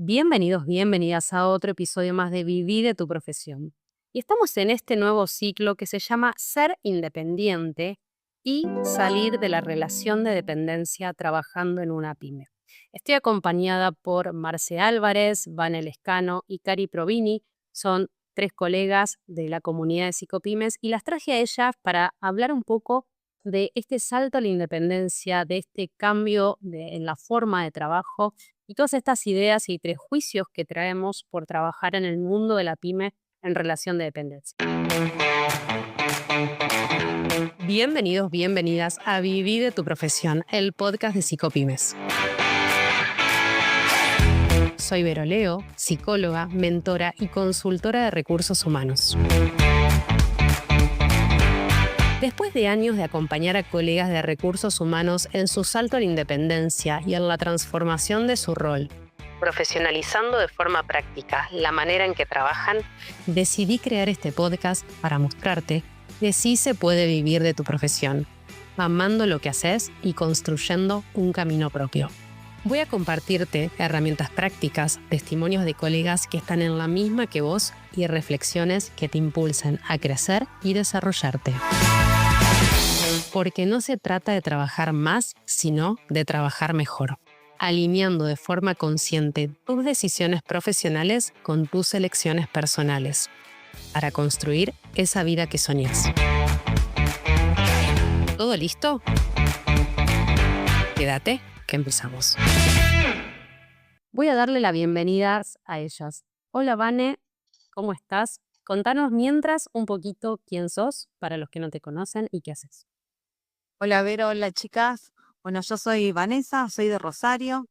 Bienvenidos, bienvenidas a otro episodio más de Viví de tu profesión. Y estamos en este nuevo ciclo que se llama Ser Independiente y salir de la relación de dependencia trabajando en una pyme. Estoy acompañada por Marce Álvarez, Vanel Escano y Cari Provini. Son tres colegas de la comunidad de psicopymes y las traje a ellas para hablar un poco de este salto a la independencia, de este cambio en la forma de trabajo y todas estas ideas y prejuicios que traemos por trabajar en el mundo de la pyme en relación de dependencia. Bienvenidos, bienvenidas a Vivir de tu profesión, el podcast de Psicopymes. Soy Vero Leo, psicóloga, mentora y consultora de recursos humanos. Después de años de acompañar a colegas de recursos humanos en su salto a la independencia y en la transformación de su rol, profesionalizando de forma práctica la manera en que trabajan, decidí crear este podcast para mostrarte que sí se puede vivir de tu profesión, amando lo que haces y construyendo un camino propio. Voy a compartirte herramientas prácticas, testimonios de colegas que están en la misma que vos y reflexiones que te impulsen a crecer y desarrollarte. Porque no se trata de trabajar más, sino de trabajar mejor, alineando de forma consciente tus decisiones profesionales con tus elecciones personales, para construir esa vida que soñás. ¿Todo listo? Quédate, que empezamos. Voy a darle la bienvenida a ellas. Hola, Vane, ¿cómo estás? Contanos mientras un poquito quién sos, para los que no te conocen, y qué haces. Hola Vero, hola chicas. Bueno, yo soy Vanessa, soy de Rosario,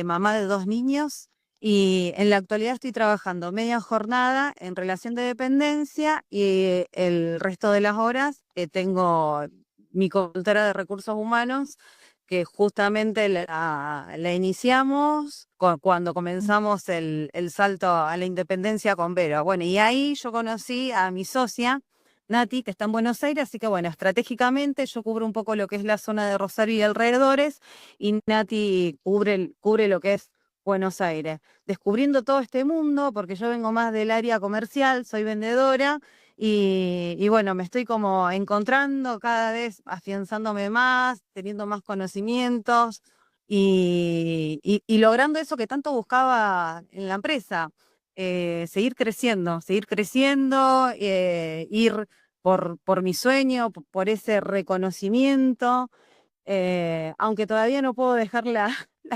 mamá de 2 niños y en la actualidad estoy trabajando media jornada en relación de dependencia y el resto de las horas tengo mi consultora de recursos humanos que justamente la iniciamos cuando comenzamos el salto a la independencia con Vero. Bueno, y ahí yo conocí a mi socia Nati, que está en Buenos Aires, así que bueno, estratégicamente yo cubro un poco lo que es la zona de Rosario y alrededores, y Nati cubre lo que es Buenos Aires. Descubriendo todo este mundo, porque yo vengo más del área comercial, soy vendedora, y bueno, me estoy como encontrando cada vez, afianzándome más, teniendo más conocimientos, y logrando eso que tanto buscaba en la empresa. Seguir creciendo, ir por mi sueño, por ese reconocimiento, aunque todavía no puedo dejar la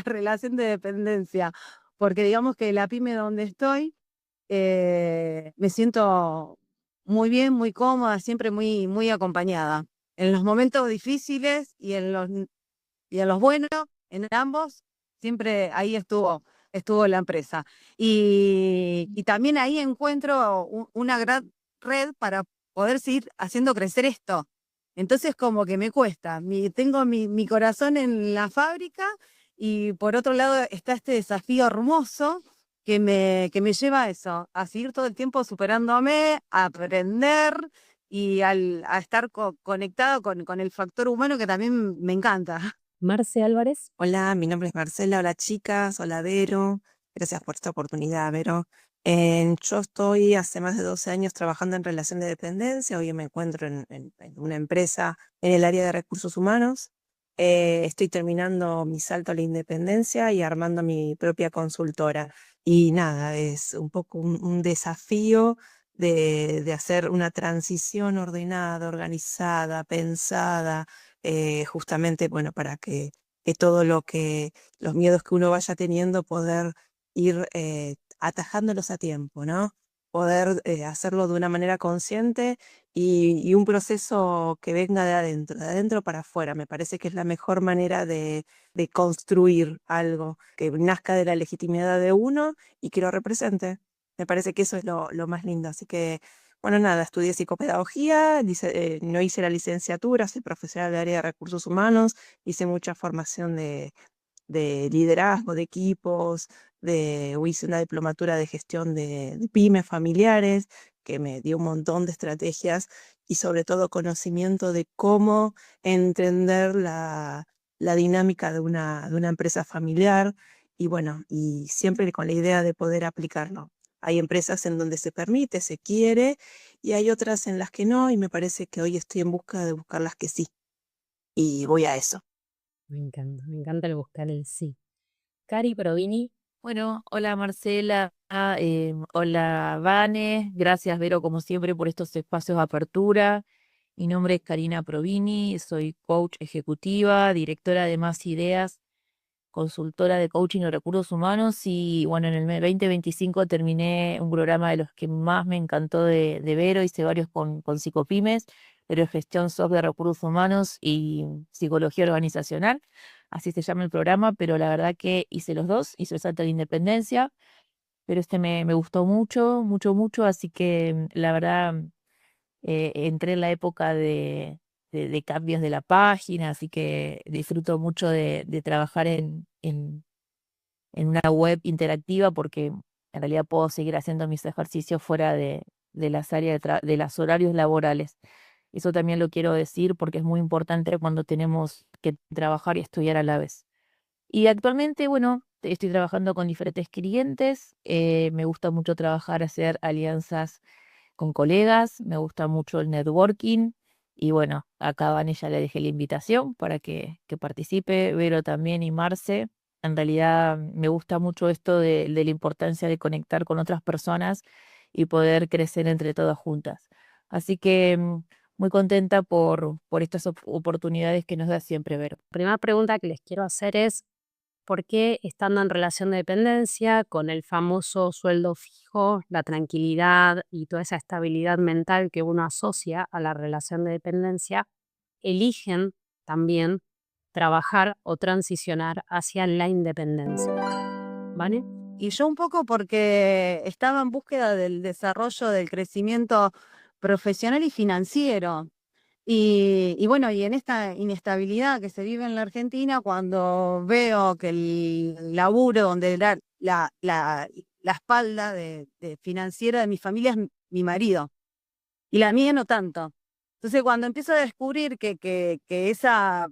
relación de dependencia, porque digamos que la pyme donde estoy, me siento muy bien, muy cómoda, siempre muy, muy acompañada. En los momentos difíciles y en los buenos, en ambos, siempre ahí estuvo la empresa. Y también ahí encuentro una gran red para poder seguir haciendo crecer esto. Entonces como que me cuesta, tengo mi corazón en la fábrica y por otro lado está este desafío hermoso que me lleva a eso, a seguir todo el tiempo superándome, a aprender y a estar conectado con el factor humano que también me encanta. Marce Álvarez. Hola, mi nombre es Marcela, hola chicas, hola Vero, gracias por esta oportunidad, Vero. Yo estoy hace más de 12 años trabajando en relación de dependencia, hoy me encuentro en una empresa en el área de recursos humanos. Estoy terminando mi salto a la independencia y armando mi propia consultora. Y nada, es un poco un desafío de hacer una transición ordenada, organizada, pensada, justamente, bueno, para que todo los miedos que uno vaya teniendo, poder ir atajándolos a tiempo, ¿no? Poder hacerlo de una manera consciente y un proceso que venga de adentro para afuera. Me parece que es la mejor manera de construir algo que nazca de la legitimidad de uno y que lo represente. Me parece que eso es lo más lindo. Así que, bueno, nada, estudié psicopedagogía, no hice la licenciatura, soy profesional del área de recursos humanos, hice mucha formación de liderazgo, de equipos, hice una diplomatura de gestión de pymes familiares, que me dio un montón de estrategias y sobre todo conocimiento de cómo entender la dinámica de una empresa familiar y bueno, y siempre con la idea de poder aplicarlo. Hay empresas en donde se permite, se quiere, y hay otras en las que no, y me parece que hoy estoy en busca de buscar las que sí, y voy a eso. Me encanta el buscar el sí. Cari Provini, Bueno, hola Marcela, hola Vane, gracias Vero como siempre por estos espacios de apertura. Mi nombre es Karina Provini, soy coach ejecutiva, directora de Más Ideas, consultora de coaching y recursos humanos y bueno, en el 2025 terminé un programa de los que más me encantó de Vero, hice varios con Psicopymes, pero de gestión soft de recursos humanos y psicología organizacional, así se llama el programa, pero la verdad que hice los dos, hice el salto de independencia, pero este me gustó mucho, mucho, mucho, así que la verdad entré en la época de cambios de la página, así que disfruto mucho de trabajar en una web interactiva porque en realidad puedo seguir haciendo mis ejercicios fuera de las áreas de los horarios laborales. Eso también lo quiero decir porque es muy importante cuando tenemos que trabajar y estudiar a la vez. Y actualmente, bueno, estoy trabajando con diferentes clientes. Me gusta mucho trabajar, hacer alianzas con colegas. Me gusta mucho el networking. Y bueno, acá a Vanessa le dejé la invitación para que participe, Vero también y Marce. En realidad me gusta mucho esto de la importancia de conectar con otras personas y poder crecer entre todas juntas. Así que muy contenta por estas oportunidades que nos da siempre Vero. la primera pregunta que les quiero hacer es, ¿por qué estando en relación de dependencia, con el famoso sueldo fijo, la tranquilidad y toda esa estabilidad mental que uno asocia a la relación de dependencia, eligen también trabajar o transicionar hacia la independencia? ¿Vale? Y yo un poco porque estaba en búsqueda del desarrollo, del crecimiento profesional y financiero. Y bueno, y en esta inestabilidad que se vive en la Argentina, cuando veo que el laburo donde la espalda financiera de mi familia es mi marido, y la mía no tanto. Entonces, cuando empiezo a descubrir que esa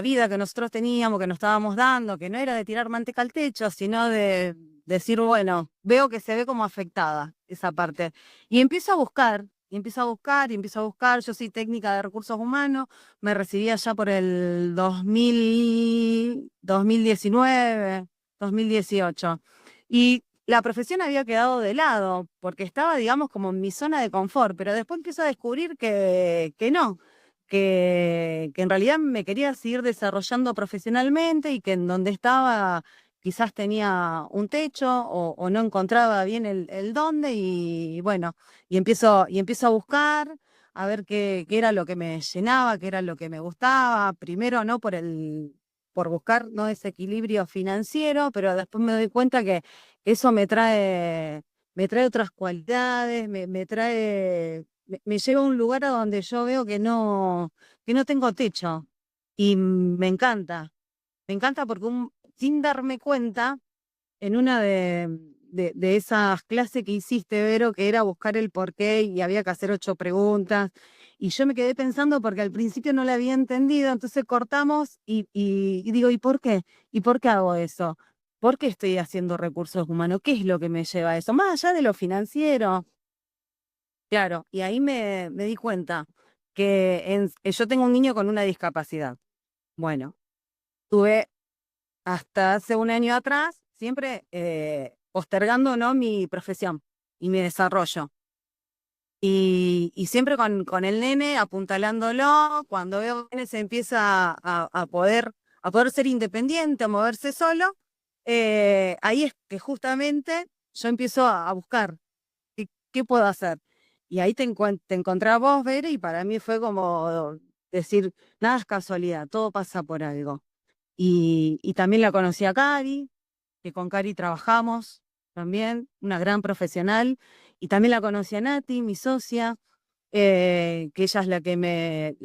vida que nosotros teníamos, que nos estábamos dando, que no era de tirar manteca al techo, sino de decir, bueno, veo que se ve como afectada esa parte. Y empiezo a buscar, y empiezo a buscar, y empiezo a buscar. Yo soy técnica de recursos humanos, me recibí allá por el 2019, 2018. Y la profesión había quedado de lado, porque estaba, digamos, como en mi zona de confort, pero después empiezo a descubrir que no, que en realidad me quería seguir desarrollando profesionalmente y que en donde estaba quizás tenía un techo o no encontraba bien el dónde y bueno, y empiezo a buscar a ver qué era lo que me llenaba, qué era lo que me gustaba. Primero no por buscar no ese equilibrio financiero, pero después me doy cuenta que eso me trae otras cualidades, me lleva a un lugar a donde yo veo que no tengo techo. Y me encanta porque sin darme cuenta, en una de esas clases que hiciste, Vero, que era buscar el porqué y había que hacer 8 preguntas, y yo me quedé pensando porque al principio no la había entendido, entonces cortamos y digo, ¿y por qué? ¿Y por qué hago eso? ¿Por qué estoy haciendo recursos humanos? ¿Qué es lo que me lleva a eso? Más allá de lo financiero. Claro, y ahí me di cuenta que yo tengo un niño con una discapacidad. Bueno, tuve hasta hace un año atrás siempre postergando, ¿no?, mi profesión y mi desarrollo. Y siempre con el nene apuntalándolo, cuando veo que el nene se empieza a poder ser independiente, a moverse solo, ahí es que justamente yo empiezo a buscar qué puedo hacer. Y ahí te encontré a vos, Bere, y para mí fue como decir, nada es casualidad, todo pasa por algo. Y también la conocí a Cari, que con Cari trabajamos también, una gran profesional. Y también la conocí a Nati, mi socia, que ella es la que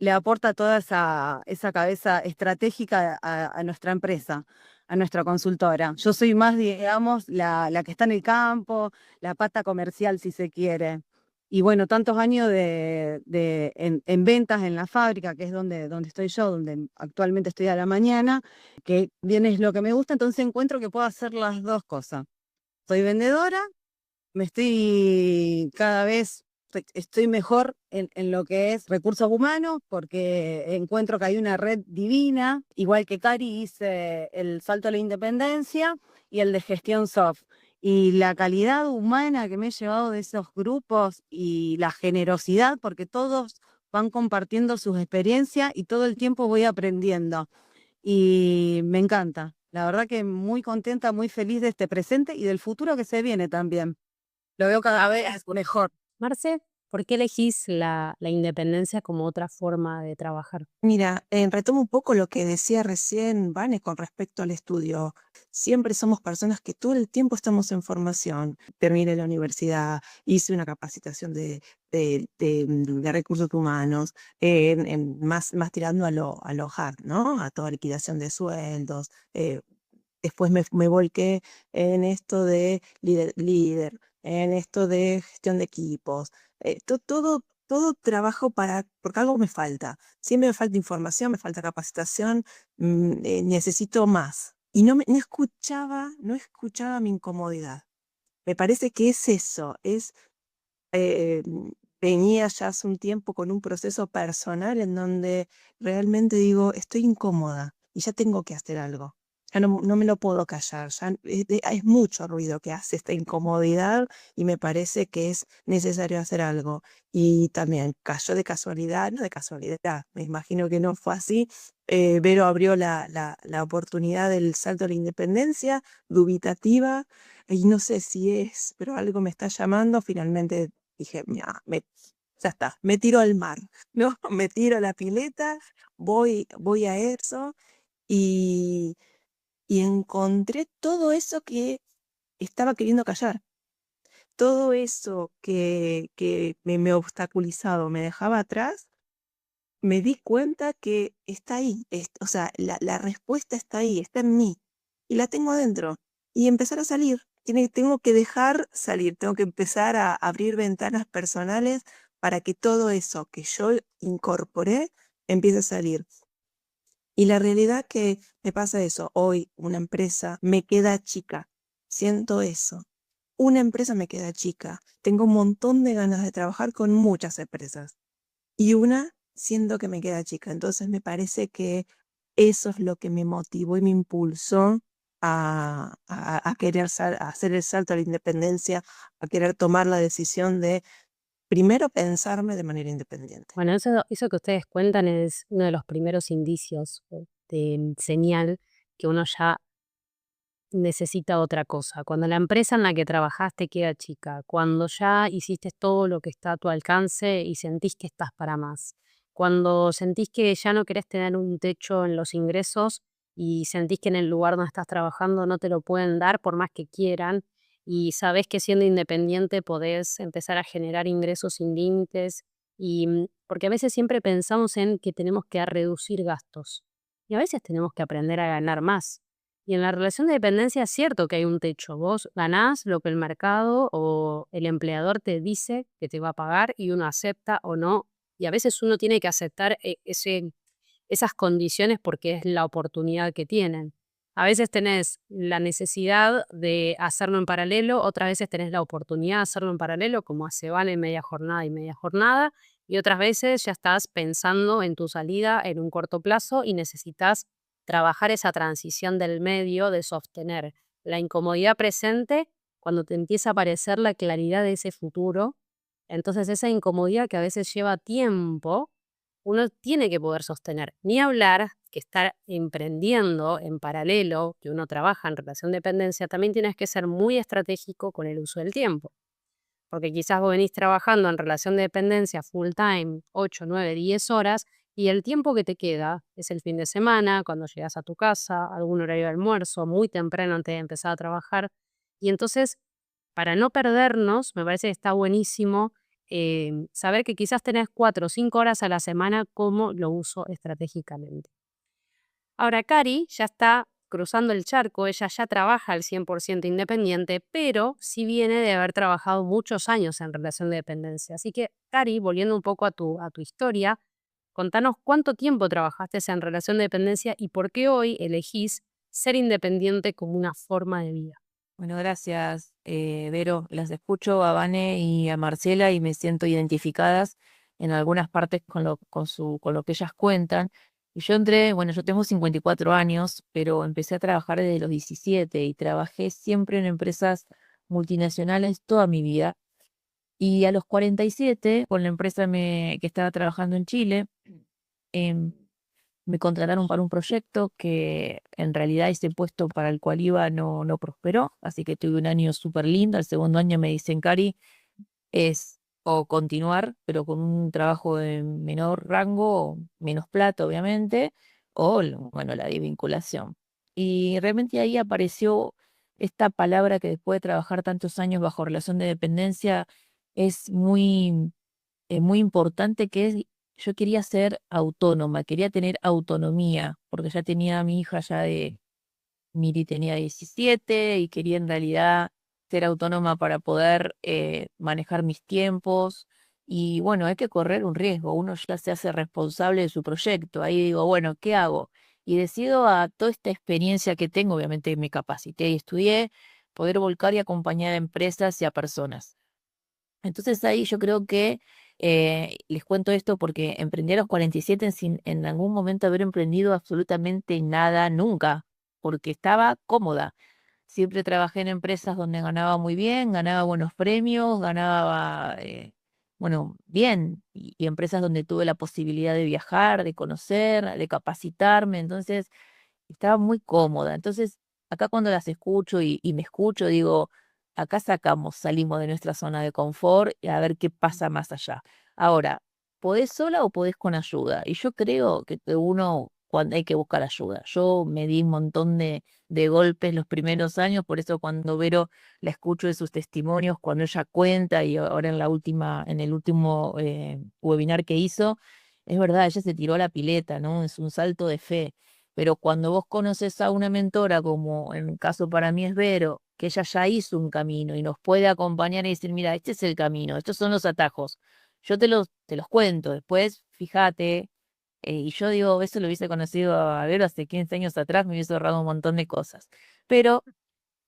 le aporta toda esa cabeza estratégica a nuestra empresa, a nuestra consultora. Yo soy más, digamos, la que está en el campo, la pata comercial, si se quiere. Y bueno, tantos años en ventas en la fábrica, que es donde estoy yo, donde actualmente estoy a la mañana, que bien es lo que me gusta, entonces encuentro que puedo hacer las dos cosas. Soy vendedora, cada vez estoy mejor en lo que es recursos humanos, porque encuentro que hay una red divina. Igual que Cari, hice el salto a la independencia y el de gestión soft. Y la calidad humana que me he llevado de esos grupos y la generosidad, porque todos van compartiendo sus experiencias y todo el tiempo voy aprendiendo. Y me encanta. La verdad que muy contenta, muy feliz de este presente y del futuro que se viene también. Lo veo cada vez mejor. Marce, ¿por qué elegís la independencia como otra forma de trabajar? Mira, retomo un poco lo que decía recién Vane con respecto al estudio. Siempre somos personas que todo el tiempo estamos en formación. Terminé la universidad, hice una capacitación de recursos humanos, más tirando a lo hard, ¿no? A toda liquidación de sueldos. Después me volqué en esto de líder, en esto de gestión de equipos. Todo trabajo porque algo me falta. Siempre me falta información, me falta capacitación, necesito más. Y no escuchaba mi incomodidad. Me parece que es eso, eh, venía ya hace un tiempo con un proceso personal en donde realmente digo, estoy incómoda y ya tengo que hacer algo. Ya no me lo puedo callar, ya es mucho ruido que hace esta incomodidad y me parece que es necesario hacer algo. Y también cayó de casualidad, no de casualidad, me imagino que no fue así. Vero abrió la oportunidad del salto a la independencia, dubitativa, y no sé si es, pero algo me está llamando. Finalmente dije, "Mira, ya está, me tiro al mar, ¿no? Me tiro a la pileta, voy a eso y, y encontré todo eso que estaba queriendo callar, todo eso que me obstaculizado, me dejaba atrás, me di cuenta que está ahí, o sea, la respuesta está ahí, está en mí y la tengo adentro y empezar a salir. Tengo que dejar salir, tengo que empezar a abrir ventanas personales para que todo eso que yo incorporé empiece a salir. Y la realidad que me pasa eso, hoy una empresa me queda chica, siento eso. Una empresa me queda chica, tengo un montón de ganas de trabajar con muchas empresas y una siento que me queda chica. Entonces me parece que eso es lo que me motivó y me impulsó a querer a hacer el salto a la independencia, a querer tomar la decisión de primero pensarme de manera independiente. Bueno, eso que ustedes cuentan es uno de los primeros indicios de señal que uno ya necesita otra cosa. Cuando la empresa en la que trabajaste queda chica, cuando ya hiciste todo lo que está a tu alcance y sentís que estás para más, cuando sentís que ya no querés tener un techo en los ingresos y sentís que en el lugar donde estás trabajando no te lo pueden dar por más que quieran y sabés que siendo independiente podés empezar a generar ingresos sin límites porque a veces siempre pensamos en que tenemos que reducir gastos y a veces tenemos que aprender a ganar más. Y en la relación de dependencia es cierto que hay un techo. Vos ganás lo que el mercado o el empleador te dice que te va a pagar y uno acepta o no. Y a veces uno tiene que aceptar esas condiciones porque es la oportunidad que tienen. A veces tenés la necesidad de hacerlo en paralelo, otras veces tenés la oportunidad de hacerlo en paralelo, como hace Vale media jornada y media jornada, y otras veces ya estás pensando en tu salida en un corto plazo y necesitas trabajar esa transición del medio, de sostener la incomodidad presente cuando te empieza a aparecer la claridad de ese futuro. Entonces esa incomodidad que a veces lleva tiempo, uno tiene que poder sostener. Ni hablar que estar emprendiendo en paralelo, que uno trabaja en relación de dependencia, también tienes que ser muy estratégico con el uso del tiempo. Porque quizás vos venís trabajando en relación de dependencia full time, 8, 9, 10 horas, y el tiempo que te queda es el fin de semana, cuando llegas a tu casa, algún horario de almuerzo, muy temprano antes de empezar a trabajar. Y entonces, para no perdernos, me parece que está buenísimo saber que quizás tenés 4 o 5 horas a la semana, cómo lo uso estratégicamente. Ahora, Cari ya está cruzando el charco, ella ya trabaja al 100% independiente, pero sí viene de haber trabajado muchos años en relación de dependencia. Así que, Cari, volviendo un poco a tu historia, contanos cuánto tiempo trabajaste en relación de dependencia y por qué hoy elegís ser independiente como una forma de vida. Bueno, gracias, Vero. Las escucho a Vane y a Marcela y me siento identificadas en algunas partes con lo que ellas cuentan. Y yo entré, bueno, yo tengo 54 años, pero empecé a trabajar desde los 17 y trabajé siempre en empresas multinacionales toda mi vida. Y a los 47, con la empresa que estaba trabajando en Chile, em, me contrataron para un proyecto que en realidad ese puesto para el cual iba no prosperó, así que tuve un año súper lindo. El segundo año me dicen, Cari, es o continuar, pero con un trabajo de menor rango, menos plata, obviamente, o, bueno, la desvinculación. Y realmente ahí apareció esta palabra que después de trabajar tantos años bajo relación de dependencia es muy importante, que es, yo quería ser autónoma, quería tener autonomía, porque ya tenía a mi hija Miri tenía 17 y quería en realidad ser autónoma para poder manejar mis tiempos. Y bueno, hay que correr un riesgo, uno ya se hace responsable de su proyecto. Ahí digo, bueno, ¿qué hago? Y decido a toda esta experiencia que tengo, obviamente me capacité y estudié, poder volcar y acompañar a empresas y a personas. Entonces ahí yo creo que les cuento esto porque emprendí a los 47 sin en algún momento haber emprendido absolutamente nada nunca, porque estaba cómoda. Siempre trabajé en empresas donde ganaba muy bien, ganaba buenos premios, ganaba, bueno, bien, y empresas donde tuve la posibilidad de viajar, de conocer, de capacitarme. Entonces estaba muy cómoda. Entonces, acá cuando las escucho y me escucho, digo, acá salimos de nuestra zona de confort y a ver qué pasa más allá. Ahora, ¿podés sola o podés con ayuda? Y yo creo que uno, cuando hay que buscar ayuda. Yo me di un montón de golpes los primeros años, por eso cuando Vero la escucho de sus testimonios, cuando ella cuenta y ahora en el último webinar que hizo, es verdad, ella se tiró a la pileta, ¿no? Es un salto de fe. Pero cuando vos conoces a una mentora, como en el caso para mí es Vero, que ella ya hizo un camino y nos puede acompañar y decir, mira, este es el camino, estos son los atajos. Yo te los cuento, después fíjate. Y yo digo, eso lo hubiese conocido a Vero hace 15 años atrás, me hubiese ahorrado un montón de cosas. Pero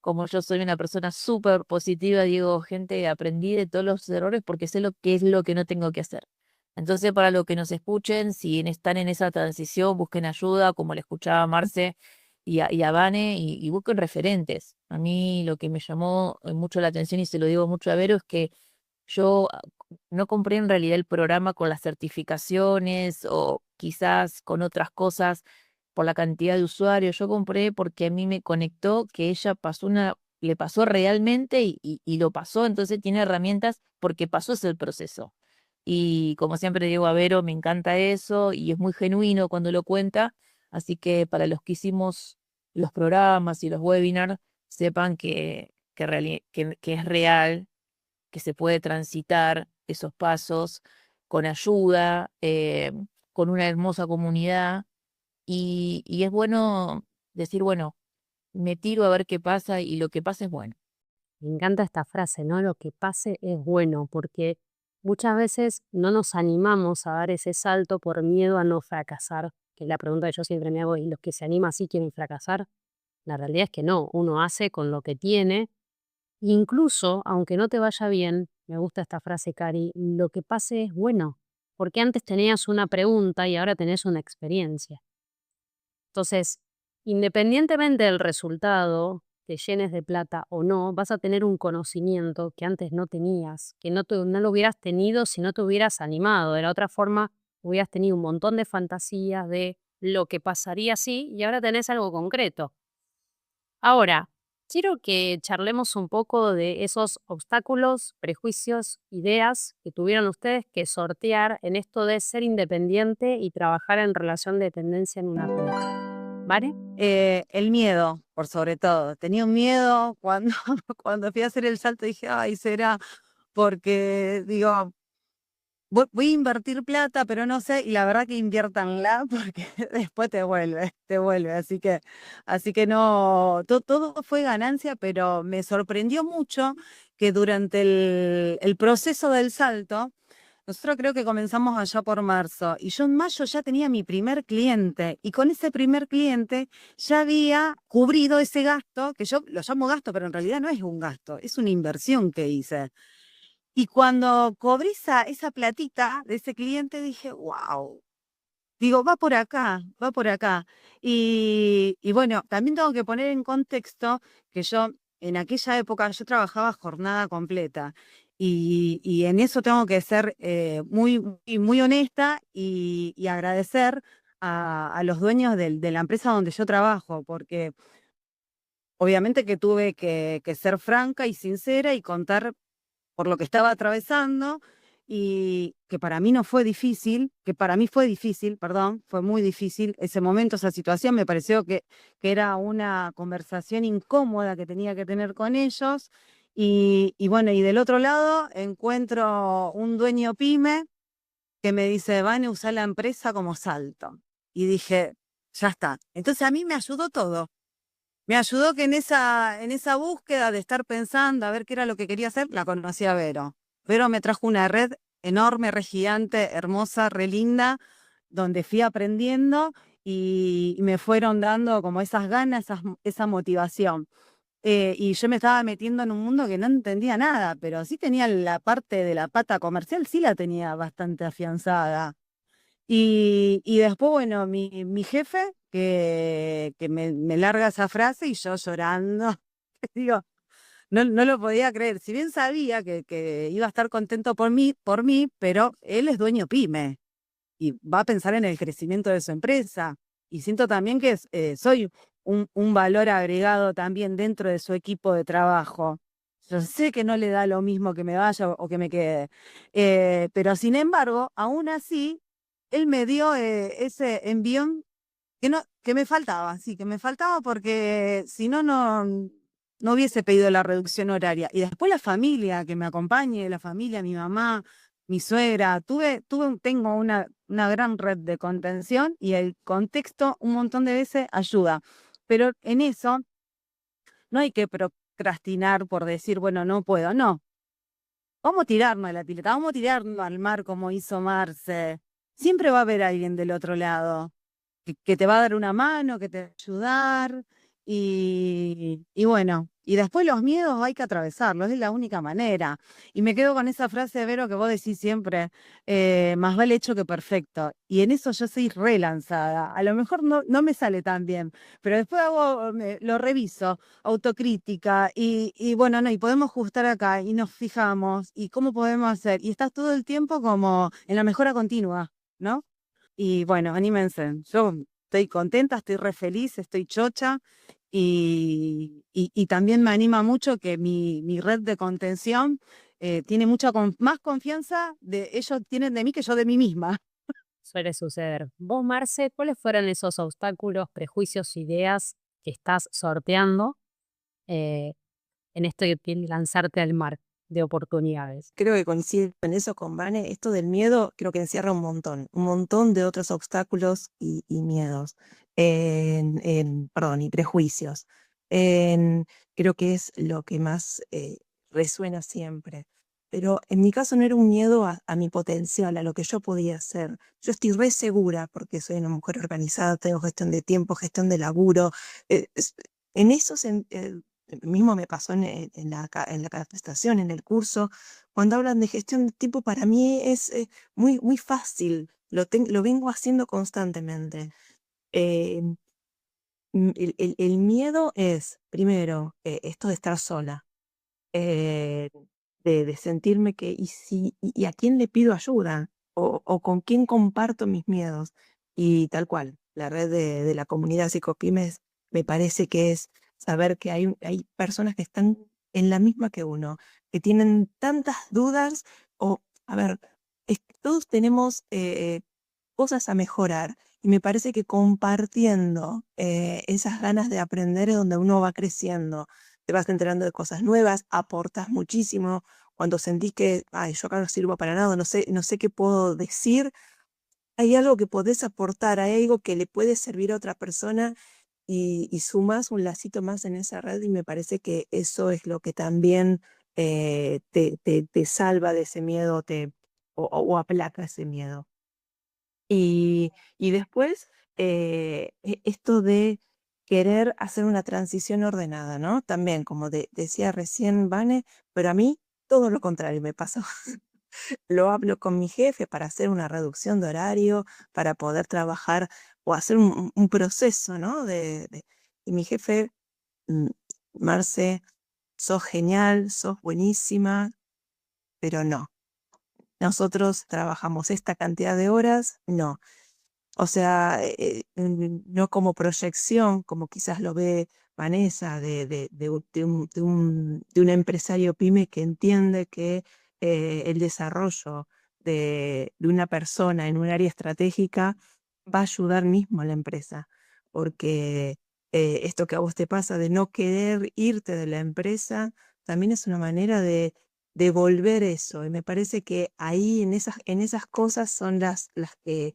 como yo soy una persona súper positiva, digo, gente, aprendí de todos los errores porque sé lo que es lo que no tengo que hacer. Entonces, para los que nos escuchen, si están en esa transición, busquen ayuda, como le escuchaba a Marce y a Vane, y busquen referentes. A mí lo que me llamó mucho la atención, y se lo digo mucho a Vero, es que yo no compré en realidad el programa con las certificaciones o quizás con otras cosas por la cantidad de usuarios. Yo compré porque a mí me conectó que ella le pasó realmente y lo pasó, entonces tiene herramientas porque pasó ese proceso. Y como siempre digo a Vero, me encanta eso y es muy genuino cuando lo cuenta. Así que para los que hicimos los programas y los webinars, sepan que es real, que se puede transitar esos pasos con ayuda, con una hermosa comunidad. Y es bueno decir, bueno, me tiro a ver qué pasa y lo que pasa es bueno. Me encanta esta frase, ¿no? Lo que pase es bueno, porque muchas veces no nos animamos a dar ese salto por miedo a no fracasar, que es la pregunta que yo siempre me hago, ¿y los que se animan sí quieren fracasar? La realidad es que no, uno hace con lo que tiene, incluso aunque no te vaya bien, me gusta esta frase, Cari, lo que pase es bueno, porque antes tenías una pregunta y ahora tenés una experiencia. Entonces, independientemente del resultado, te llenes de plata o no, vas a tener un conocimiento que antes no tenías, que no lo hubieras tenido si no te hubieras animado. De la otra forma, hubieras tenido un montón de fantasías de lo que pasaría así y ahora tenés algo concreto. Ahora, quiero que charlemos un poco de esos obstáculos, prejuicios, ideas que tuvieron ustedes que sortear en esto de ser independiente y trabajar en relación de dependencia en una pyme. ¿Vale? El miedo, por sobre todo. Tenía un miedo cuando, cuando fui a hacer el salto, dije, ay, será, porque digo, voy a invertir plata, pero no sé, y la verdad que inviértanla porque después te vuelve. Así que no, todo fue ganancia, pero me sorprendió mucho que durante el proceso del salto, nosotros creo que comenzamos allá por marzo, y yo en mayo ya tenía mi primer cliente, y con ese primer cliente ya había cubrido ese gasto, que yo lo llamo gasto, pero en realidad no es un gasto, es una inversión que hice. Y cuando cobré esa platita de ese cliente, dije, wow, digo, va por acá, va por acá. Y bueno, también tengo que poner en contexto que yo, en aquella época, yo trabajaba jornada completa. Y en eso tengo que ser muy honesta y agradecer a los dueños de la empresa donde yo trabajo, porque obviamente que tuve que ser franca y sincera y contar por lo que estaba atravesando, y que para mí no fue difícil, que para mí fue difícil, perdón, fue muy difícil ese momento, esa situación. Me pareció que era una conversación incómoda que tenía que tener con ellos. Y bueno, y del otro lado encuentro un dueño pyme que me dice, van a usar la empresa como salto. Y dije, ya está. Entonces a mí me ayudó todo. Me ayudó que en esa búsqueda de estar pensando a ver qué era lo que quería hacer, la conocí a Vero. Vero me trajo una red enorme, re gigante, hermosa, re linda, donde fui aprendiendo y me fueron dando como esas ganas, esa motivación. Y yo me estaba metiendo en un mundo que no entendía nada, pero sí tenía la parte de la pata comercial, sí la tenía bastante afianzada. Y después, bueno, mi jefe que me larga esa frase y yo llorando, digo, no lo podía creer. Si bien sabía que iba a estar contento por mí, pero él es dueño pyme y va a pensar en el crecimiento de su empresa. Y siento también que soy un valor agregado también dentro de su equipo de trabajo. Yo sé que no le da lo mismo que me vaya o que me quede. Pero sin embargo, aún así, él me dio ese envión que me faltaba, sí, que me faltaba porque si no, no hubiese pedido la reducción horaria. Y después la familia que me acompañe, la familia, mi mamá, mi suegra, tengo una gran red de contención, y el contexto un montón de veces ayuda. Pero en eso no hay que procrastinar por decir, bueno, no puedo, no. Vamos a tirarnos a la pileta, vamos a tirarnos al mar como hizo Marce. Siempre va a haber alguien del otro lado que te va a dar una mano, que te va a ayudar. Y bueno, y después los miedos hay que atravesarlos, es la única manera. Y me quedo con esa frase de Vero que vos decís siempre, más vale hecho que perfecto. Y en eso yo soy relanzada. A lo mejor no me sale tan bien, pero después lo reviso, autocrítica, y bueno, no, y podemos ajustar acá, y nos fijamos, y cómo podemos hacer. Y estás todo el tiempo como en la mejora continua, ¿no? Y bueno, anímense. Yo estoy contenta, estoy re feliz, estoy chocha, y también me anima mucho que mi red de contención tiene mucha más confianza ellos tienen de mí que yo de mí misma. Suele suceder. Vos, Marce, ¿cuáles fueron esos obstáculos, prejuicios, ideas que estás sorteando eh, en esto de lanzarte al mar de oportunidades? Creo que coincido en eso con Vane. Esto del miedo creo que encierra un montón de otros obstáculos y miedos, perdón, y prejuicios. En- Creo que es lo que más resuena siempre. Pero en mi caso no era un miedo a mi potencial, a lo que yo podía hacer. Yo estoy re segura porque soy una mujer organizada, tengo gestión de tiempo, gestión de laburo. En eso mismo me pasó en la capacitación, en el curso. Cuando hablan de gestión de tiempo, para mí es muy fácil. Lo vengo haciendo constantemente. Eh, el miedo es, primero, esto de estar sola, eh, de sentirme que, y a quién le pido ayuda, o con quién comparto mis miedos. Y tal cual, la red de la comunidad Psicopymes me parece que es saber que hay personas que están en la misma que uno, que tienen tantas dudas, o, a ver, todos tenemos cosas a mejorar. Y me parece que compartiendo esas ganas de aprender es donde uno va creciendo, te vas enterando de cosas nuevas, aportas muchísimo. cuando sentí que, ay, yo acá no sirvo para nada, no sé qué puedo decir, hay algo que podés aportar, hay algo que le puede servir a otra persona y sumás un lacito más en esa red y me parece que eso es lo que también te salva de ese miedo o aplaca ese miedo. Y después, esto de querer hacer una transición ordenada, ¿no? También, como decía recién Vane, pero a mí todo lo contrario me pasó. Lo hablo con mi jefe para hacer una reducción de horario, para poder trabajar o hacer un proceso, ¿no? Y mi jefe, mm, Marce, sos genial, sos buenísima, pero no. Nosotros trabajamos esta cantidad de horas, no. O sea, no como proyección, como quizás lo ve Vanessa, de un empresario pyme que entiende que el desarrollo de una persona en un área estratégica va a ayudar mismo a la empresa. Porque esto que a vos te pasa de no querer irte de la empresa, también es una manera de devolver eso. Y me parece que ahí en esas cosas son las que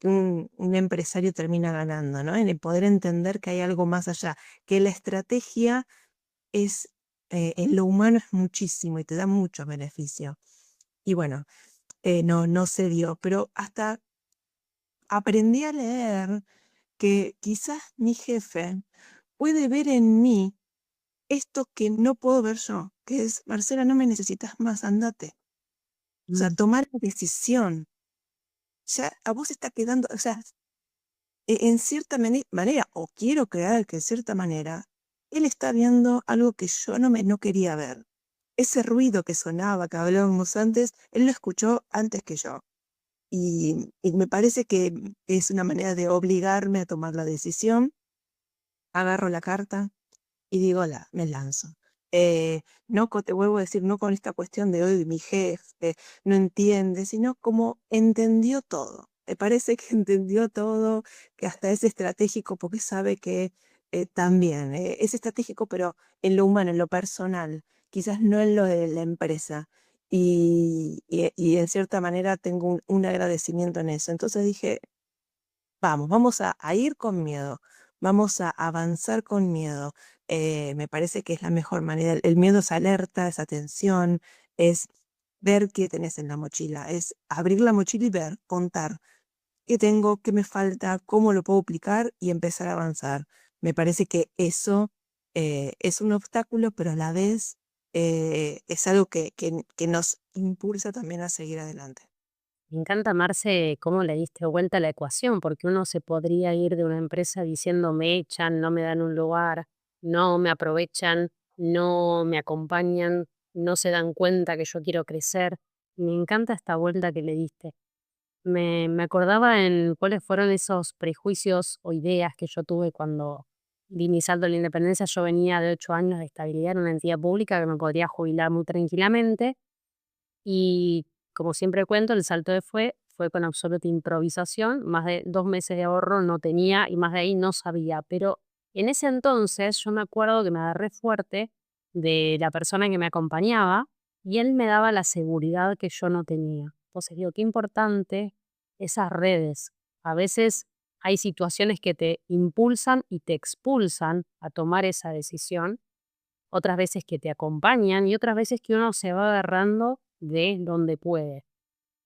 un empresario termina ganando, ¿no? En el poder entender que hay algo más allá, que la estrategia es, en lo humano es muchísimo y te da mucho beneficio. Y bueno, no se dio, pero hasta aprendí a leer que quizás mi jefe puede ver en mí esto que no puedo ver yo, que es, Marcela, no me necesitas más, andate. O sea, Mm. tomar la decisión. Ya a vos está quedando, o sea, en cierta manera, o quiero creer que de cierta manera, él está viendo algo que yo no quería ver. Ese ruido que sonaba, que hablábamos antes, él lo escuchó antes que yo. Y me parece que es una manera de obligarme a tomar la decisión. Agarro la carta y digo, me lanzo. Te vuelvo a decir, no con esta cuestión de hoy mi jefe no entiende, sino como entendió todo. Me parece que entendió todo, que hasta es estratégico porque sabe que también es estratégico, pero en lo humano, en lo personal, quizás no en lo de la empresa. Y en cierta manera tengo un agradecimiento en eso. Entonces dije, vamos a ir con miedo, vamos a avanzar con miedo. Me parece que es la mejor manera. El miedo es alerta, es atención, es ver qué tenés en la mochila, es abrir la mochila y ver, contar qué tengo, qué me falta, cómo lo puedo aplicar y empezar a avanzar. Me parece que eso es un obstáculo, pero a la vez es algo que nos impulsa también a seguir adelante. Me encanta, Marce, cómo le diste vuelta a la ecuación, porque uno se podría ir de una empresa diciendo me echan, no me dan un lugar, no me aprovechan, no me acompañan, no se dan cuenta que yo quiero crecer. Me encanta esta vuelta que le diste. Me acordaba en cuáles fueron esos prejuicios o ideas que yo tuve cuando di mi salto a la independencia. Yo venía de 8 años de estabilidad en una entidad pública que me podría jubilar muy tranquilamente y como siempre cuento, el salto de fue con absoluta improvisación, más de 2 meses de ahorro no tenía y más de ahí no sabía, pero en ese entonces yo me acuerdo que me agarré fuerte de la persona que me acompañaba y él me daba la seguridad que yo no tenía. Entonces digo, qué importante esas redes. A veces hay situaciones que te impulsan y te expulsan a tomar esa decisión, otras veces que te acompañan y otras veces que uno se va agarrando de donde puede.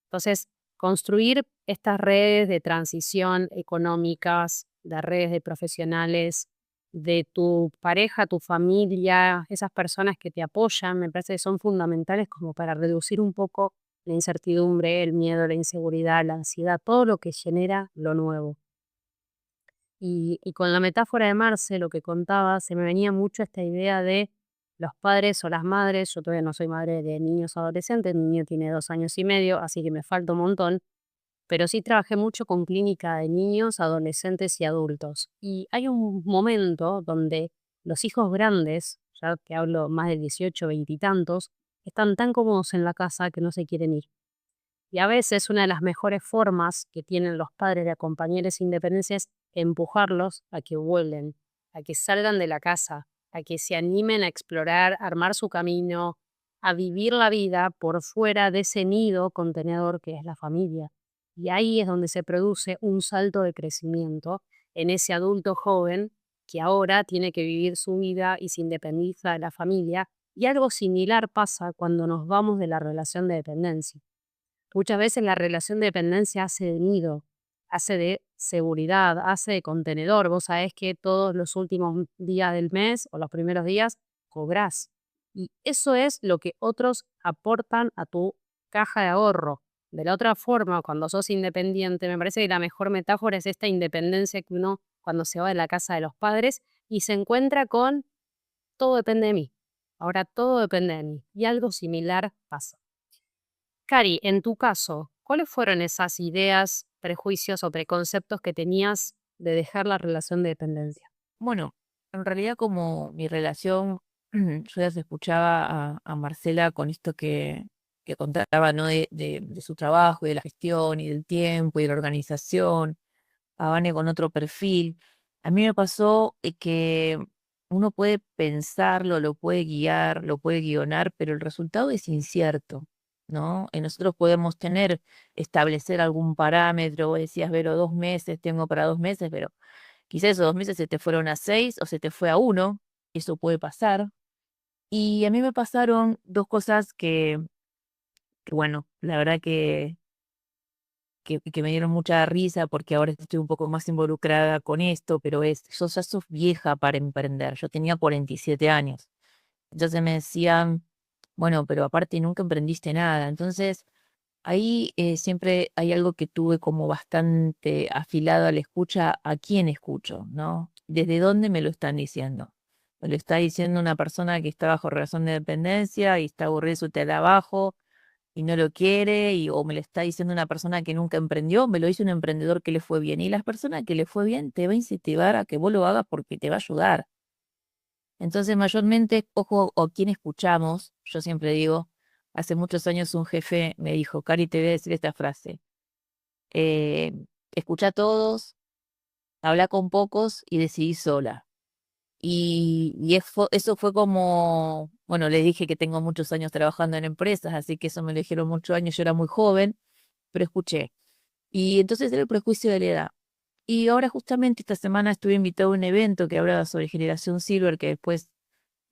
Entonces, construir estas redes de transición económicas, de redes de profesionales, de tu pareja, tu familia, esas personas que te apoyan, me parece que son fundamentales como para reducir un poco la incertidumbre, el miedo, la inseguridad, la ansiedad, todo lo que genera lo nuevo. Y con la metáfora de Marce, lo que contaba, se me venía mucho esta idea de los padres o las madres. Yo todavía no soy madre de niños o adolescentes, mi niño tiene 2 años y medio, así que me falta un montón, pero sí trabajé mucho con clínica de niños, adolescentes y adultos. Y hay un momento donde los hijos grandes, ya que hablo más de 18, 20 y tantos, están tan cómodos en la casa que no se quieren ir. Y a veces una de las mejores formas que tienen los padres de acompañar esa independencia es empujarlos a que vuelen, a que salgan de la casa, a que se animen a explorar, a armar su camino, a vivir la vida por fuera de ese nido contenedor que es la familia. Y ahí es donde se produce un salto de crecimiento en ese adulto joven que ahora tiene que vivir su vida y se independiza de la familia. Y algo similar pasa cuando nos vamos de la relación de dependencia. Muchas veces la relación de dependencia hace de nido, hace de seguridad, hace de contenedor. Vos sabés que todos los últimos días del mes o los primeros días cobrás. Y eso es lo que otros aportan a tu caja de ahorro. De la otra forma, cuando sos independiente, me parece que la mejor metáfora es esta independencia que uno cuando se va de la casa de los padres y se encuentra con todo depende de mí. Ahora todo depende de mí. Y algo similar pasa. Cari, en tu caso, ¿cuáles fueron esas ideas, prejuicios o preconceptos que tenías de dejar la relación de dependencia? Bueno, en realidad como mi relación, yo ya se escuchaba a Marcela con esto que contaba, ¿no? De su trabajo y de la gestión y del tiempo y de la organización, a Vane con otro perfil. A mí me pasó que uno puede pensarlo, lo puede guiar, lo puede guionar, pero el resultado es incierto, ¿no? Y nosotros podemos establecer algún parámetro, vos decías, Vero, 2 meses, tengo para 2 meses, pero quizás esos 2 meses se te fueron a 6 o se te fue a 1, eso puede pasar. Y a mí me pasaron dos cosas que bueno, la verdad que me dieron mucha risa porque ahora estoy un poco más involucrada con esto, pero ya sos vieja para emprender. Yo tenía 47 años. Entonces me decían, bueno, pero aparte nunca emprendiste nada. Entonces ahí siempre hay algo que tuve como bastante afilado a la escucha, a quién escucho, ¿no? ¿Desde dónde me lo están diciendo? Me lo está diciendo una persona que está bajo relación de dependencia y está aburrida de su trabajo y no lo quiere, o me lo está diciendo una persona que nunca emprendió, me lo dice un emprendedor que le fue bien. Y las personas que le fue bien te va a incentivar a que vos lo hagas porque te va a ayudar. Entonces, mayormente, ojo, o quién escuchamos, yo siempre digo, hace muchos años un jefe me dijo, Cari, te voy a decir esta frase, eh, escucha a todos, habla con pocos y decidí sola. Eso fue como, bueno, les dije que tengo muchos años trabajando en empresas, así que eso me lo dijeron muchos años, yo era muy joven, pero escuché. Y entonces era el prejuicio de la edad. Y ahora justamente esta semana estuve invitado a un evento que hablaba sobre generación Silver, que después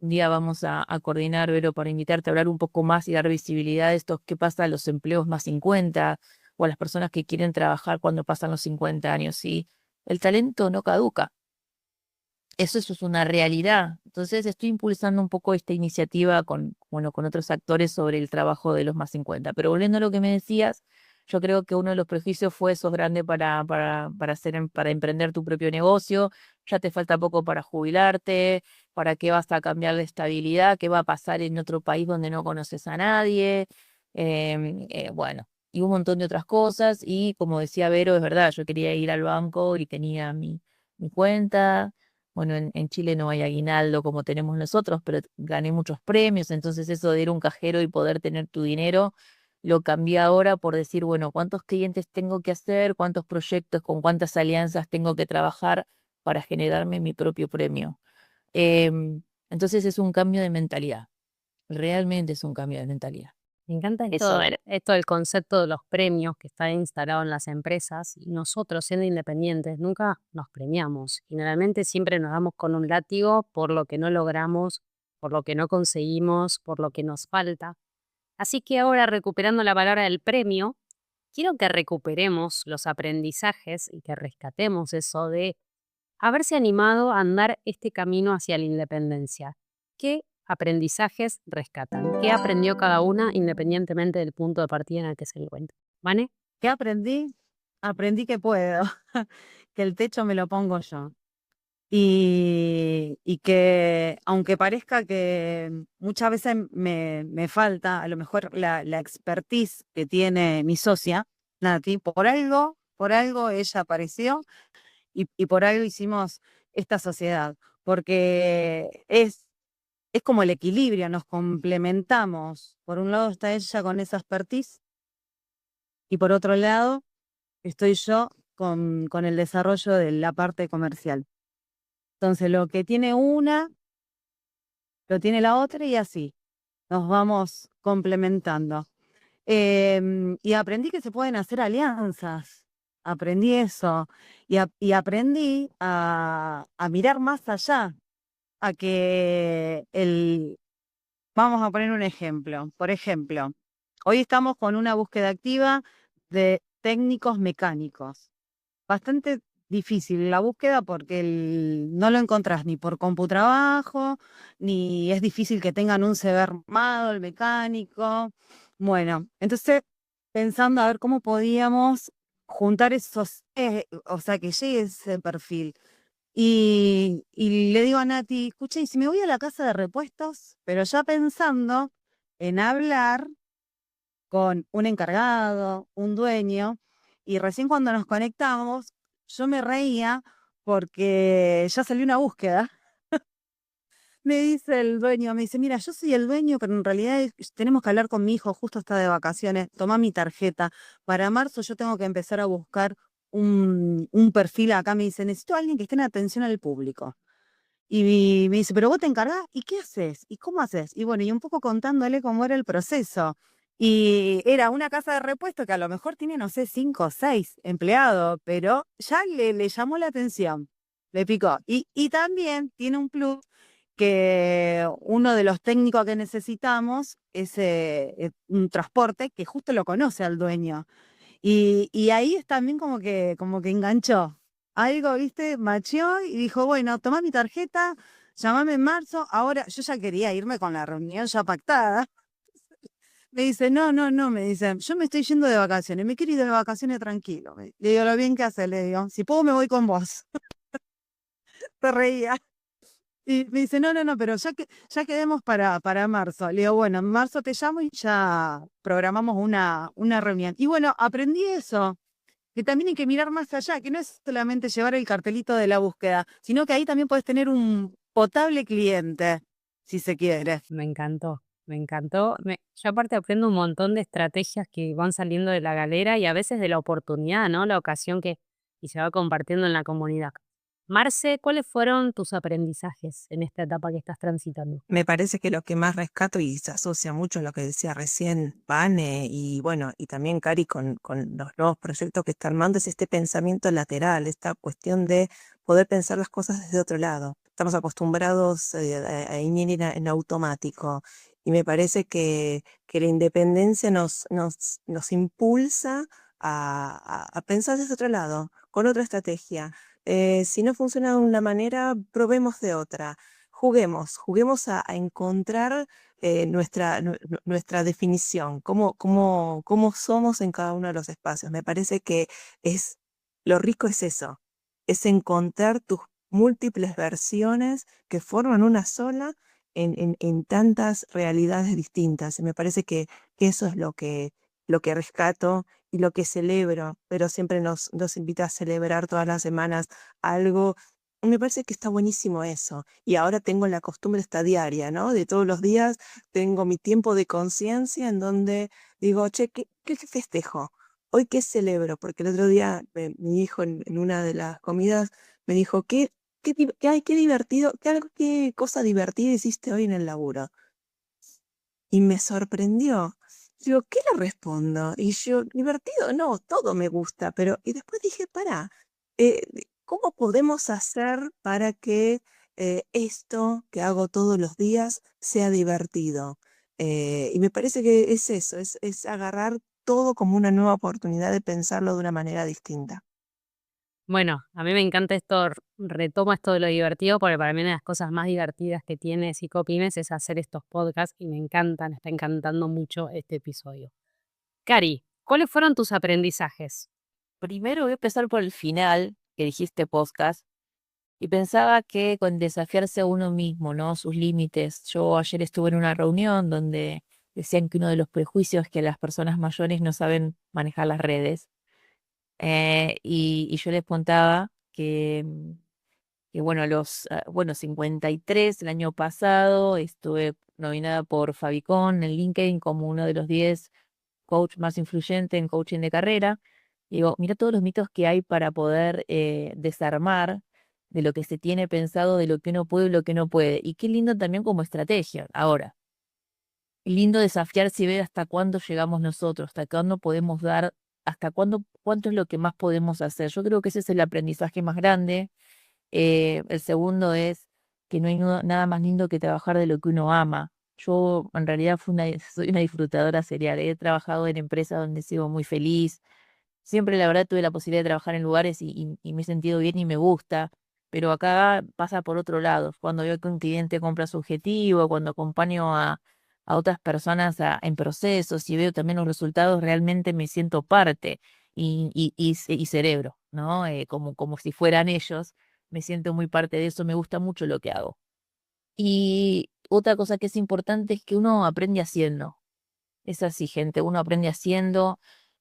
un día vamos a coordinar, Vero, para invitarte a hablar un poco más y dar visibilidad a esto, qué pasa a los empleos más 50 o a las personas que quieren trabajar cuando pasan los 50 años. Y el talento no caduca. Eso es una realidad. Entonces estoy impulsando un poco esta iniciativa bueno, con otros actores sobre el trabajo de los más 50. Pero volviendo a lo que me decías, yo creo que uno de los prejuicios fue sos grande para emprender tu propio negocio, ya te falta poco para jubilarte, para qué vas a cambiar de estabilidad, qué va a pasar en otro país donde no conoces a nadie, bueno, y un montón de otras cosas. Y como decía Vero, es verdad, yo quería ir al banco y tenía mi cuenta. Bueno, en Chile no hay aguinaldo como tenemos nosotros, pero gané muchos premios, entonces eso de ir a un cajero y poder tener tu dinero, lo cambié ahora por decir, bueno, ¿cuántos clientes tengo que hacer? ¿Cuántos proyectos, con cuántas alianzas tengo que trabajar para generarme mi propio premio? Entonces es un cambio de mentalidad, realmente es un cambio de mentalidad. Me encanta Eso, esto del concepto de los premios que está instalado en las empresas y nosotros siendo independientes nunca nos premiamos. Generalmente siempre nos damos con un látigo por lo que no logramos, por lo que no conseguimos, por lo que nos falta. Así que ahora recuperando la palabra del premio, quiero que recuperemos los aprendizajes y que rescatemos eso de haberse animado a andar este camino hacia la independencia. ¿Qué aprendizajes rescatan? ¿Qué aprendió cada una independientemente del punto de partida en el que se encuentra? ¿Vane? ¿Qué aprendí? Aprendí que puedo, que el techo me lo pongo yo. Y que aunque parezca que muchas veces me falta a lo mejor la expertise que tiene mi socia, Nati, por algo ella apareció y por algo hicimos esta sociedad, porque es como el equilibrio, nos complementamos. Por un lado está ella con esa expertise y por otro lado estoy yo con el desarrollo de la parte comercial. Entonces, lo que tiene una, lo tiene la otra y así. nos vamos complementando. Y aprendí que se pueden hacer alianzas, aprendí eso, y aprendí a mirar más allá, a que vamos a poner un ejemplo. Por ejemplo, hoy estamos con una búsqueda activa de técnicos mecánicos. Bastante difícil la búsqueda porque no lo encontrás ni por CompuTrabajo, ni es difícil que tengan un CV armado el mecánico. Bueno, entonces pensando a ver cómo podíamos juntar o sea, que llegue ese perfil. Y le digo a Nati, escucha, ¿y si me voy a la casa de repuestos? Pero ya pensando en hablar con un encargado, un dueño, y recién cuando nos conectamos, yo me reía porque ya salió una búsqueda. Me dice el dueño, me dice, mira, yo soy el dueño, pero en realidad tenemos que hablar con mi hijo, justo está de vacaciones, toma mi tarjeta. Para marzo yo tengo que empezar a buscar un perfil acá, me dice, necesito a alguien que esté en atención al público. Y me dice, pero vos te encargás, ¿y qué haces? ¿Y cómo haces? Y bueno, y un poco contándole cómo era el proceso. Y era una casa de repuesto que a lo mejor tiene, no sé, 5 o 6 empleados, pero ya le llamó la atención, le picó. Y también tiene un plus que uno de los técnicos que necesitamos es un transporte que justo lo conoce al dueño. Y ahí es también como que enganchó. Algo, viste, macheó y dijo, bueno, tomá mi tarjeta, llamame en marzo. Ahora, yo ya quería irme con la reunión ya pactada. Me dice, no, no, no, me dice, yo me estoy yendo de vacaciones, me quiero ir de vacaciones tranquilo. Le digo, lo bien que hace, le digo, si puedo me voy con vos. Se reía. Y me dice, no, no, no, pero ya quedemos para marzo. Le digo, bueno, en marzo te llamo y ya programamos una reunión. Y bueno, aprendí eso, que también hay que mirar más allá, que no es solamente llevar el cartelito de la búsqueda, sino que ahí también puedes tener un potable cliente, si se quiere. Me encantó, me encantó. Yo aparte aprendo un montón de estrategias que van saliendo de la galera y a veces de la oportunidad, ¿no? La ocasión y se va compartiendo en la comunidad. Marce, ¿cuáles fueron tus aprendizajes en esta etapa que estás transitando? Me parece que lo que más rescato y se asocia mucho a lo que decía recién Vane y bueno, y también Cari con los nuevos proyectos que está armando es este pensamiento lateral, esta cuestión de poder pensar las cosas desde otro lado. Estamos acostumbrados a ir en automático y me parece que la independencia nos impulsa a pensar desde otro lado, con otra estrategia. Si no funciona de una manera, probemos de otra. Juguemos a encontrar nuestra definición, cómo somos en cada uno de los espacios. Me parece que lo rico es eso, es encontrar tus múltiples versiones que forman una sola en tantas realidades distintas. Y me parece que eso es lo que rescato y lo que celebro, pero siempre nos invita a celebrar todas las semanas algo. Me parece que está buenísimo eso. Y ahora tengo la costumbre esta diaria, ¿no? De todos los días tengo mi tiempo de conciencia en donde digo, che, ¿qué festejo? ¿Hoy qué celebro? Porque el otro día mi hijo en una de las comidas me dijo, qué divertido, qué cosa divertida hiciste hoy en el laburo? Y me sorprendió. Digo, ¿qué le respondo? Y yo, divertido, no, todo me gusta, pero, y después dije, pará, ¿cómo podemos hacer para que esto que hago todos los días sea divertido? Y me parece que es eso, es agarrar todo como una nueva oportunidad de pensarlo de una manera distinta. Bueno, a mí me encanta esto, retomo esto de lo divertido, porque para mí una de las cosas más divertidas que tiene Psicopymes es hacer estos podcasts y me encantan, está encantando mucho este episodio. Cari, ¿cuáles fueron tus aprendizajes? Primero voy a empezar por el final que dijiste podcast y pensaba que con desafiarse a uno mismo, ¿no? Sus límites. Yo ayer estuve en una reunión donde decían que uno de los prejuicios es que las personas mayores no saben manejar las redes. Y yo les contaba que bueno, bueno, 53 el año pasado estuve nominada por Fabicon en LinkedIn como uno de los 10 coach más influyentes en coaching de carrera. Y digo, mira todos los mitos que hay para poder desarmar de lo que se tiene pensado, de lo que uno puede y lo que no puede. Y qué lindo también como estrategia. Ahora, lindo desafiarse y ver hasta cuándo llegamos nosotros, hasta cuándo podemos dar, cuánto es lo que más podemos hacer. Yo creo que ese es el aprendizaje más grande. El segundo es que no hay nada más lindo que trabajar de lo que uno ama. Yo en realidad soy una disfrutadora serial. He trabajado en empresas donde sigo muy feliz. Siempre la verdad tuve la posibilidad de trabajar en lugares y me he sentido bien y me gusta. Pero acá pasa por otro lado. Cuando veo que un cliente compra su objetivo, cuando acompaño a otras personas en procesos y veo también los resultados, realmente me siento parte y cerebro, ¿no? Como si fueran ellos. Me siento muy parte de eso, me gusta mucho lo que hago. Y otra cosa que es importante es que uno aprende haciendo. Es así, gente, uno aprende haciendo.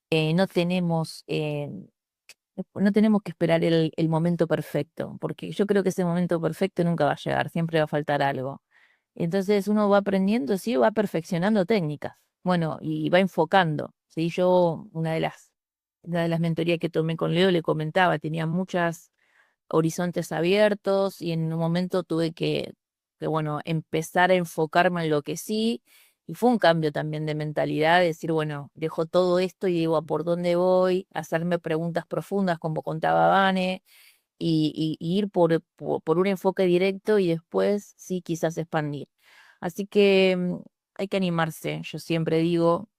No tenemos, no tenemos que esperar el momento perfecto, porque yo creo que ese momento perfecto nunca va a llegar, siempre va a faltar algo. Entonces uno va aprendiendo, sí, va perfeccionando técnicas. Bueno, y va enfocando. ¿Sí? Yo, una de las mentorías que tomé con Leo, le comentaba, tenía muchos horizontes abiertos y en un momento tuve bueno, empezar a enfocarme en lo que sí. Y fue un cambio también de mentalidad, decir, bueno, dejo todo esto y digo, ¿a por dónde voy? Hacerme preguntas profundas, como contaba Vane, y ir por un enfoque directo y después sí quizás expandir. Así que hay que animarse, yo siempre digo,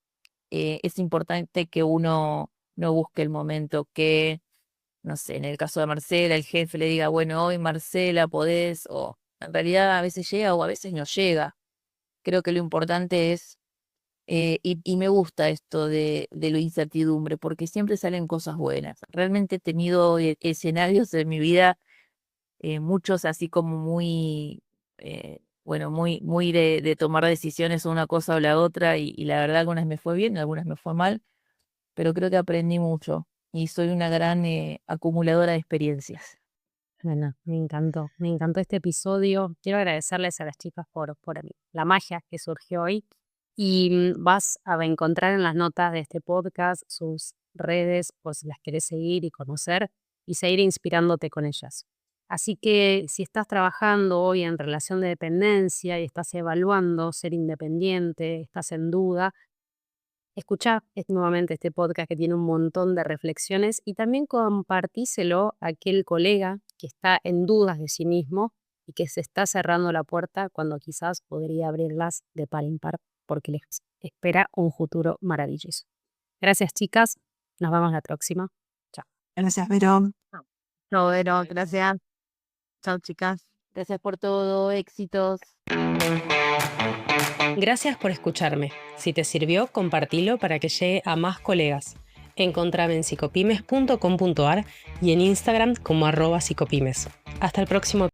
es importante que uno no busque el momento, que, no sé, en el caso de Marcela, el jefe le diga, bueno, hoy Marcela podés, o en realidad a veces llega o a veces no llega. Creo que lo importante es, y me gusta esto de la incertidumbre, porque siempre salen cosas buenas. Realmente he tenido escenarios en mi vida, muchos así como muy, bueno, muy de tomar decisiones una cosa o la otra, y la verdad algunas me fue bien, algunas me fue mal, pero creo que aprendí mucho y soy una gran acumuladora de experiencias. Bueno, me encantó este episodio. Quiero agradecerles a las chicas por la magia que surgió hoy. Y vas a encontrar en las notas de este podcast sus redes, pues si las querés seguir y conocer y seguir inspirándote con ellas. Así que si estás trabajando hoy en relación de dependencia y estás evaluando ser independiente, estás en duda, escuchá nuevamente este podcast que tiene un montón de reflexiones y también compartíselo a aquel colega que está en dudas de sí mismo y que se está cerrando la puerta cuando quizás podría abrirlas de par en par porque les espera un futuro maravilloso. Gracias, chicas. Nos vemos la próxima. Chao. Gracias, Vero. No, Vero, gracias. Chao, chicas. Gracias por todo, éxitos. Gracias por escucharme. Si te sirvió, compartilo para que llegue a más colegas. Encontrame en psicopymes.com.ar y en Instagram como @psicopymes. Hasta el próximo